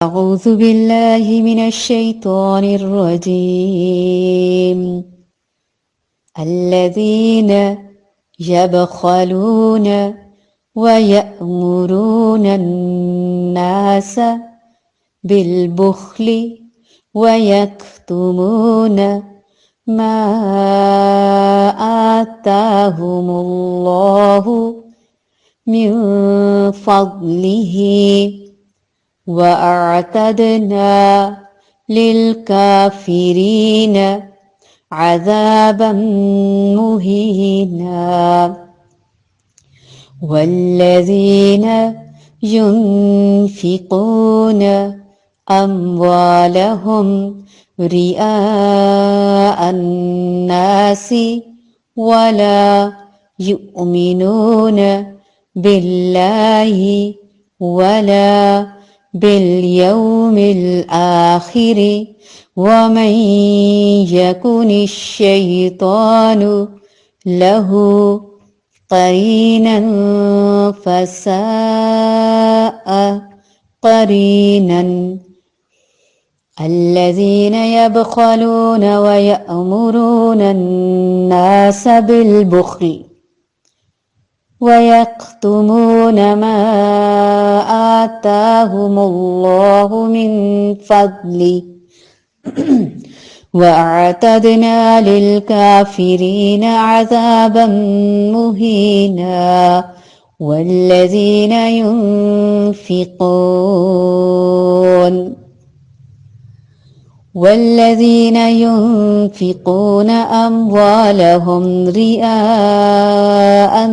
أعوذ بالله من الشيطان الرجيم الذين يبخلون ويأمرون الناس بالبخل ويكتمون ما آتاهم الله من فضله وأعتدنا للكافرين عذابا مهينا والذين ينفقون أموالهم رئاء الناس ولا يؤمنون بالله ولا باليوم الآخر ومن يكن الشيطان له قرينا فساء قرينا الذين يبخلون ويأمرون الناس بالبخل ويكتمون ما آتاهم الله من فضله وأعتدنا للكافرين عذابا مهينا والذين ينفقون أموالهم رئاء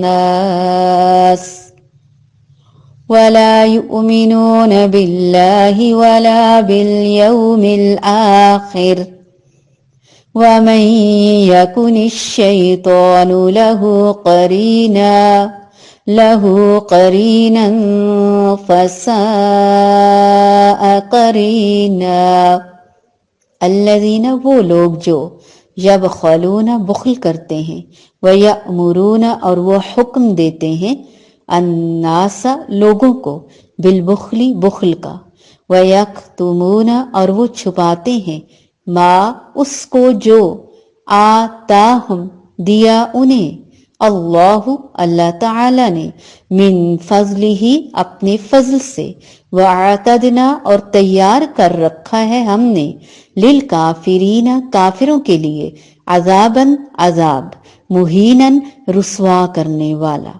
الناس ولا يؤمنون بالله ولا باليوم الآخر ومن يكن الشيطان له قرينا فساء قرینا الذین وہ لوگ جو یبخلون بخل کرتے ہیں ویأمرون اور وہ حکم دیتے ہیں الناس لوگوں کو بالبخل بخل کا ویکتمون اور وہ چھپاتے ہیں ما اس کو جو آتاہم دیا انہیں اللہ تعالی نے من فضلہ اپنے فضل سے وَاعْتَدْنَا اور تیار کر رکھا ہے ہم نے للکافرین کافروں کے لیے عذاباً عذاب مہیناً رسوا کرنے والا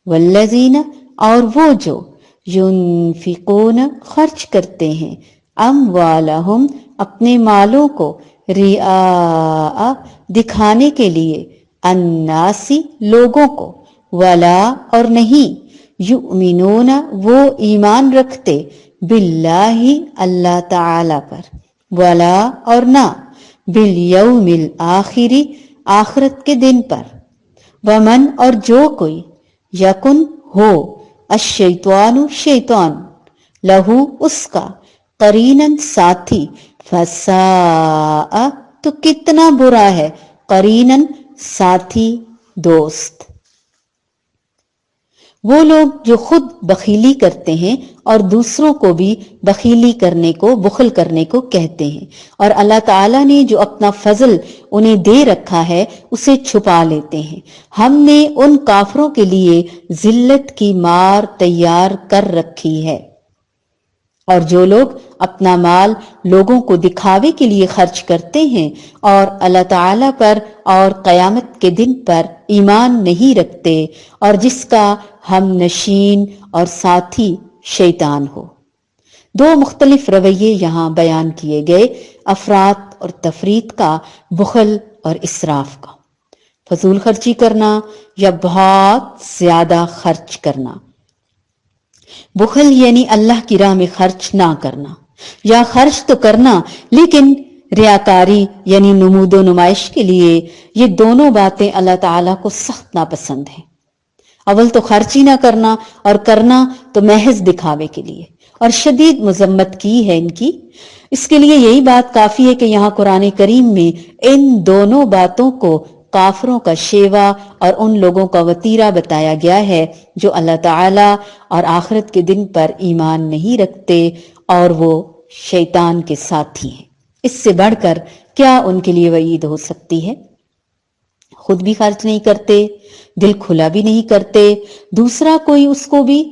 والذین اور وہ جو ينفقون خرچ کرتے ہیں اموالہم اپنے مالوں کو رئاء دکھانے کے لیے الناسی لوگوں کو ولا اور نہیں یؤمنون وہ ایمان رکھتے باللہ اللہ تعالی پر ولا اور نہ بالیوم الآخر آخرت کے دن پر ومن اور جو کوئی یکن ہو الشیطان شیطان لہو اس کا قریناً ساتھی فساء تو کتنا برا ہے قریناً ساتھی دوست وہ لوگ جو خود بخیلی کرتے ہیں اور دوسروں کو بھی بخیلی کرنے کو بخل کرنے کو کہتے ہیں اور اللہ تعالیٰ نے جو اپنا فضل انہیں دے رکھا ہے اسے چھپا لیتے ہیں ہم نے ان کافروں کے لیے ذلت کی مار تیار کر رکھی ہے اور جو لوگ اپنا مال لوگوں کو دکھاوے کے لیے خرچ کرتے ہیں اور اللہ تعالیٰ پر اور قیامت کے دن پر ایمان نہیں رکھتے اور جس کا ہم نشین اور ساتھی شیطان ہو دو مختلف رویے یہاں بیان کیے گئے افراط اور تفریط کا بخل اور اسراف کا فضول خرچی کرنا یا بہت زیادہ خرچ کرنا بخل یعنی اللہ کی راہ میں خرچ نہ کرنا یا خرچ تو کرنا لیکن ریاکاری یعنی نمود و نمائش کے لیے یہ دونوں باتیں اللہ تعالیٰ کو سخت ناپسند ہیں اول تو خرچ ہی نہ کرنا اور کرنا تو محض دکھاوے کے لیے اور شدید مذمت کی ہے ان کی اس کے لیے یہی بات کافی ہے کہ یہاں قرآن کریم میں ان دونوں باتوں کو کافروں کا شیوا اور ان لوگوں کا وتیرہ بتایا گیا ہے جو اللہ تعالی اور آخرت کے دن پر ایمان نہیں رکھتے اور وہ شیطان کے ساتھی ہیں۔ اس سے بڑھ کر کیا ان کے لیے وعید ہو سکتی ہے؟ خود بھی خرچ نہیں کرتے، دل کھلا بھی نہیں کرتے، دوسرا کوئی اس کو بھی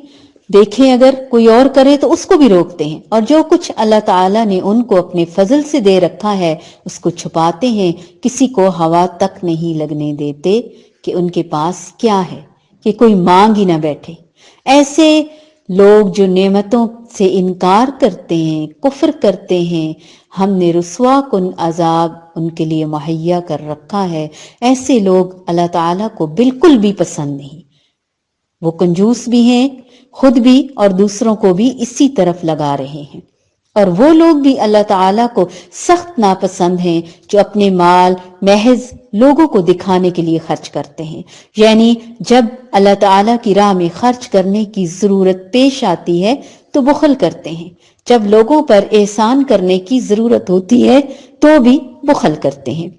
دیکھیں اگر کوئی اور کرے تو اس کو بھی روکتے ہیں، اور جو کچھ اللہ تعالیٰ نے ان کو اپنے فضل سے دے رکھا ہے اس کو چھپاتے ہیں، کسی کو ہوا تک نہیں لگنے دیتے کہ ان کے پاس کیا ہے، کہ کوئی مانگ ہی نہ بیٹھے۔ ایسے لوگ جو نعمتوں سے انکار کرتے ہیں، کفر کرتے ہیں، ہم نے رسوا کن عذاب ان کے لیے مہیا کر رکھا ہے، ایسے لوگ اللہ تعالیٰ کو بالکل بھی پسند نہیں۔ وہ کنجوس بھی ہیں، خود بھی اور دوسروں کو بھی اسی طرف لگا رہے ہیں، اور وہ لوگ بھی اللہ تعالیٰ کو سخت ناپسند ہیں جو اپنے مال محض لوگوں کو دکھانے کے لیے خرچ کرتے ہیں، یعنی جب اللہ تعالیٰ کی راہ میں خرچ کرنے کی ضرورت پیش آتی ہے تو بخل کرتے ہیں، جب لوگوں پر احسان کرنے کی ضرورت ہوتی ہے تو بھی بخل کرتے ہیں۔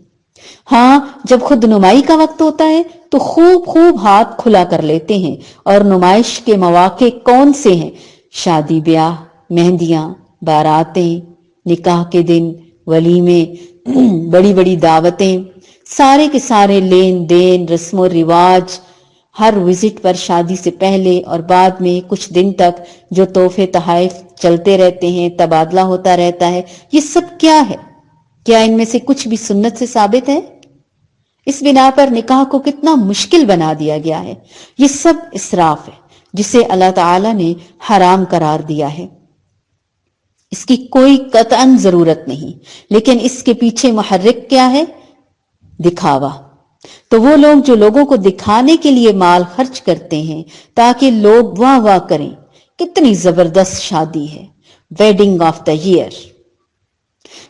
ہاں، جب خود نمائی کا وقت ہوتا ہے تو خوب ہاتھ کھلا کر لیتے ہیں، اور نمائش کے مواقع کون سے ہیں؟ شادی بیاہ، مہندیاں، باراتیں، نکاح کے دن، ولیمے، بڑی بڑی دعوتیں، سارے کے سارے لین دین، رسم و رواج، ہر وزٹ پر شادی سے پہلے اور بعد میں کچھ دن تک جو تحفے تحائف چلتے رہتے ہیں، تبادلہ ہوتا رہتا ہے، یہ سب کیا ہے؟ کیا ان میں سے کچھ بھی سنت سے ثابت ہے؟ اس بنا پر نکاح کو کتنا مشکل بنا دیا گیا ہے۔ یہ سب اسراف ہے جسے اللہ تعالی نے حرام قرار دیا ہے۔ اس کی کوئی قطعاً ضرورت نہیں، لیکن اس کے پیچھے محرک کیا ہے؟ دکھاوا۔ تو وہ لوگ جو لوگوں کو دکھانے کے لیے مال خرچ کرتے ہیں تاکہ لوگ واہ واہ کریں، کتنی زبردست شادی ہے، ویڈنگ آف دا ایئر،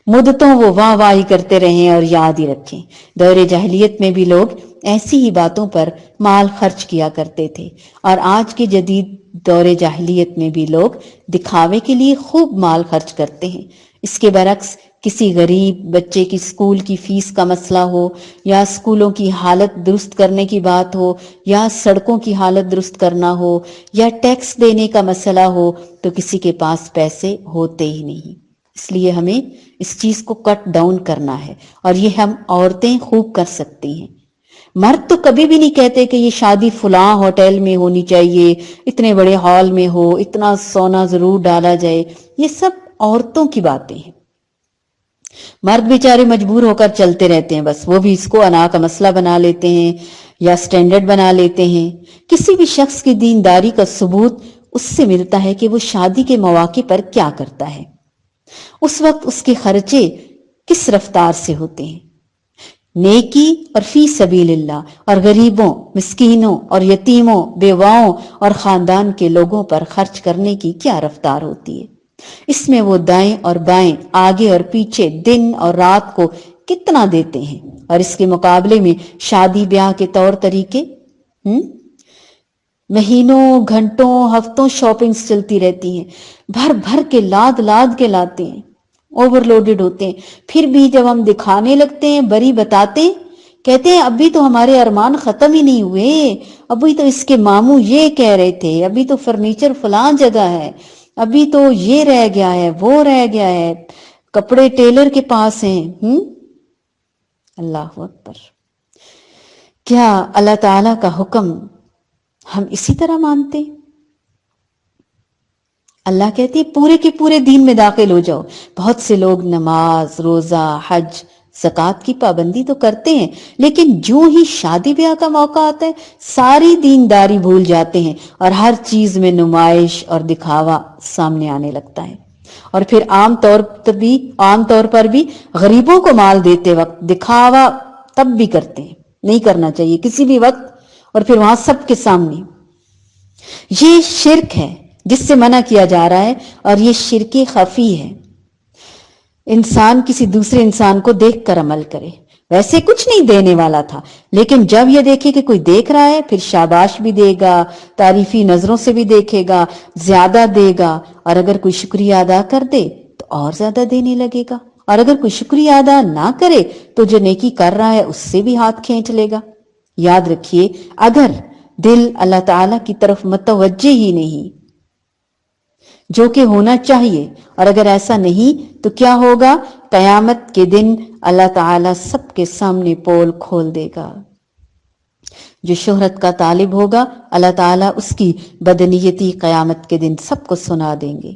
مدتوں وہ واہ واہی کرتے رہیں اور یاد ہی رکھیں۔ دور جاہلیت میں بھی لوگ ایسی ہی باتوں پر مال خرچ کیا کرتے تھے، اور آج کے جدید دور جاہلیت میں بھی لوگ دکھاوے کے لیے خوب مال خرچ کرتے ہیں۔ اس کے برعکس کسی غریب بچے کی اسکول کی فیس کا مسئلہ ہو، یا اسکولوں کی حالت درست کرنے کی بات ہو، یا سڑکوں کی حالت درست کرنا ہو، یا ٹیکس دینے کا مسئلہ ہو، تو کسی کے پاس پیسے ہوتے ہی نہیں۔ اس لیے ہمیں اس چیز کو کٹ ڈاؤن کرنا ہے، اور یہ ہم عورتیں خوب کر سکتی ہیں۔ مرد تو کبھی بھی نہیں کہتے کہ یہ شادی فلاں ہوٹل میں ہونی چاہیے، اتنے بڑے ہال میں ہو، اتنا سونا ضرور ڈالا جائے، یہ سب عورتوں کی باتیں ہیں۔ مرد بیچارے مجبور ہو کر چلتے رہتے ہیں، بس وہ بھی اس کو انا کا مسئلہ بنا لیتے ہیں یا سٹینڈرڈ بنا لیتے ہیں۔ کسی بھی شخص کی دینداری کا ثبوت اس سے ملتا ہے کہ وہ شادی کے مواقع پر کیا کرتا ہے، اس وقت اس کے خرچے کس رفتار سے ہوتے ہیں۔ نیکی اور فی سبیل اللہ، اور غریبوں، مسکینوں اور یتیموں، بیواؤں اور خاندان کے لوگوں پر خرچ کرنے کی کیا رفتار ہوتی ہے۔ اس میں وہ دائیں اور بائیں، آگے اور پیچھے، دن اور رات کو کتنا دیتے ہیں، اور اس کے مقابلے میں شادی بیاہ کے طور طریقے، مہینوں، گھنٹوں، ہفتوں شاپنگز چلتی رہتی ہیں، بھر بھر کے لاد لاد کے لاتے ہیں، اوور لوڈڈ ہوتے ہیں۔ پھر بھی جب ہم دکھانے لگتے ہیں، بری بتاتے ہیں، کہتے ہیں ابھی تو ہمارے ارمان ختم ہی نہیں ہوئے، ابھی تو اس کے ماموں یہ کہہ رہے تھے، ابھی تو فرنیچر فلاں جگہ ہے، ابھی تو یہ رہ گیا ہے، وہ رہ گیا ہے، کپڑے ٹیلر کے پاس ہیں۔ اللہ اکبر! کیا اللہ تعالی کا حکم ہم اسی طرح مانتے؟ اللہ کہتے ہیں پورے کے پورے دین میں داخل ہو جاؤ۔ بہت سے لوگ نماز، روزہ، حج، زکوٰۃ کی پابندی تو کرتے ہیں، لیکن جو ہی شادی بیاہ کا موقع آتا ہے ساری دینداری بھول جاتے ہیں، اور ہر چیز میں نمائش اور دکھاوا سامنے آنے لگتا ہے۔ اور پھر عام طور پر بھی غریبوں کو مال دیتے وقت دکھاوا تب بھی کرتے ہیں، نہیں کرنا چاہیے کسی بھی وقت، اور پھر وہاں سب کے سامنے۔ یہ شرک ہے جس سے منع کیا جا رہا ہے، اور یہ شرک خفی ہے۔ انسان کسی دوسرے انسان کو دیکھ کر عمل کرے، ویسے کچھ نہیں دینے والا تھا، لیکن جب یہ دیکھے کہ کوئی دیکھ رہا ہے، پھر شاباش بھی دے گا، تعریفی نظروں سے بھی دیکھے گا، زیادہ دے گا، اور اگر کوئی شکریہ ادا کر دے تو اور زیادہ دینے لگے گا، اور اگر کوئی شکریہ ادا نہ کرے تو جو نیکی کر رہا ہے اس سے بھی ہاتھ کھینچ لے گا۔ یاد رکھیے، اگر دل اللہ تعالیٰ کی طرف متوجہ ہی نہیں جو کہ ہونا چاہیے، اور اگر ایسا نہیں تو کیا ہوگا؟ قیامت کے دن اللہ تعالیٰ سب کے سامنے پول کھول دے گا۔ جو شہرت کا طالب ہوگا اللہ تعالیٰ اس کی بدنیتی قیامت کے دن سب کو سنا دیں گے،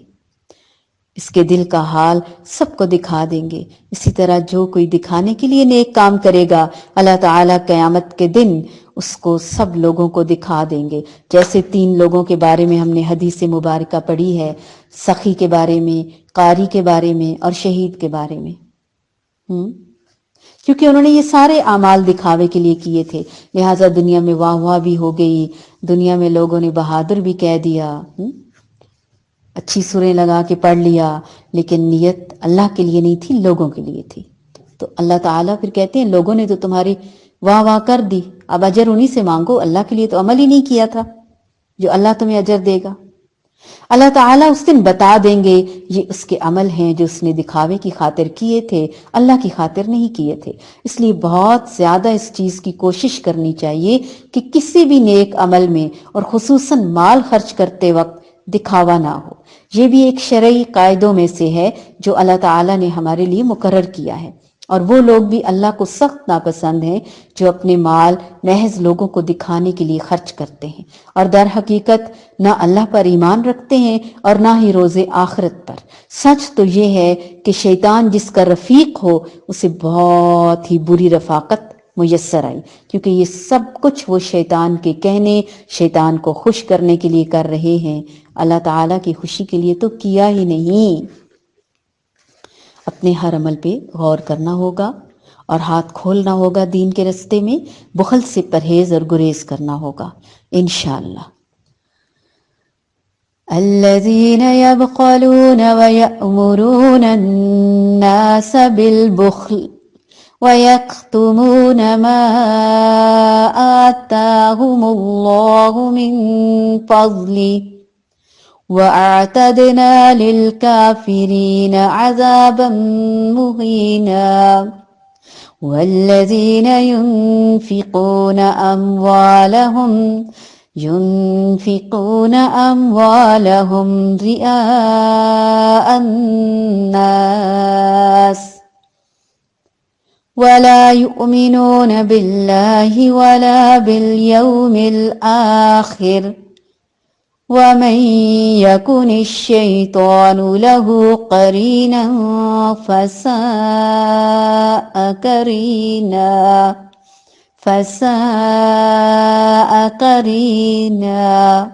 اس کے دل کا حال سب کو دکھا دیں گے۔ اسی طرح جو کوئی دکھانے کے لیے نیک کام کرے گا اللہ تعالیٰ قیامت کے دن اس کو سب لوگوں کو دکھا دیں گے۔ جیسے 3 لوگوں کے بارے میں ہم نے حدیث مبارکہ پڑھی ہے، سخی کے بارے میں، قاری کے بارے میں اور شہید کے بارے میں، کیونکہ انہوں نے یہ سارے اعمال دکھاوے کے لیے کیے تھے، لہٰذا دنیا میں واہ واہ بھی ہو گئی، دنیا میں لوگوں نے بہادر بھی کہہ دیا، اچھی سوریں لگا کے پڑھ لیا، لیکن نیت اللہ کے لیے نہیں تھی، لوگوں کے لیے تھی۔ تو اللہ تعالیٰ پھر کہتے ہیں لوگوں نے تو تمہاری واہ واہ کر دی، اب اجر انہی سے مانگو، اللہ کے لیے تو عمل ہی نہیں کیا تھا جو اللہ تمہیں اجر دے گا۔ اللہ تعالیٰ اس دن بتا دیں گے یہ اس کے عمل ہیں جو اس نے دکھاوے کی خاطر کیے تھے، اللہ کی خاطر نہیں کیے تھے۔ اس لیے بہت زیادہ اس چیز کی کوشش کرنی چاہیے کہ کسی بھی نیک عمل میں اور خصوصاً مال خرچ کرتے وقت دکھاوا نہ ہو۔ یہ بھی ایک شرعی قاعدوں میں سے ہے جو اللہ تعالیٰ نے ہمارے لیے مقرر کیا ہے، اور وہ لوگ بھی اللہ کو سخت ناپسند ہیں جو اپنے مال محض لوگوں کو دکھانے کے لیے خرچ کرتے ہیں اور در حقیقت نہ اللہ پر ایمان رکھتے ہیں اور نہ ہی روز آخرت پر۔ سچ تو یہ ہے کہ شیطان جس کا رفیق ہو اسے بہت ہی بری رفاقت میسر آئی، کیونکہ یہ سب کچھ وہ شیطان کے کہنے، شیطان کو خوش کرنے کے لیے کر رہے ہیں، اللہ تعالیٰ کی خوشی کے لیے تو کیا ہی نہیں۔ اپنے ہر عمل پہ غور کرنا ہوگا اور ہاتھ کھولنا ہوگا دین کے رستے میں، بخل سے پرہیز اور گریز کرنا ہوگا انشاءاللہ۔ الذين يبخلون ويأمرون الناس بالبخل ويكتمون ما آتاهم الله من فضله وأعتدنا للكافرين عذابا مهينا والذين ينفقون أموالهم رئاء الناس ولا يؤمنون بالله ولا باليوم الآخر ومن يكن الشيطان له قرينا فساء قرينا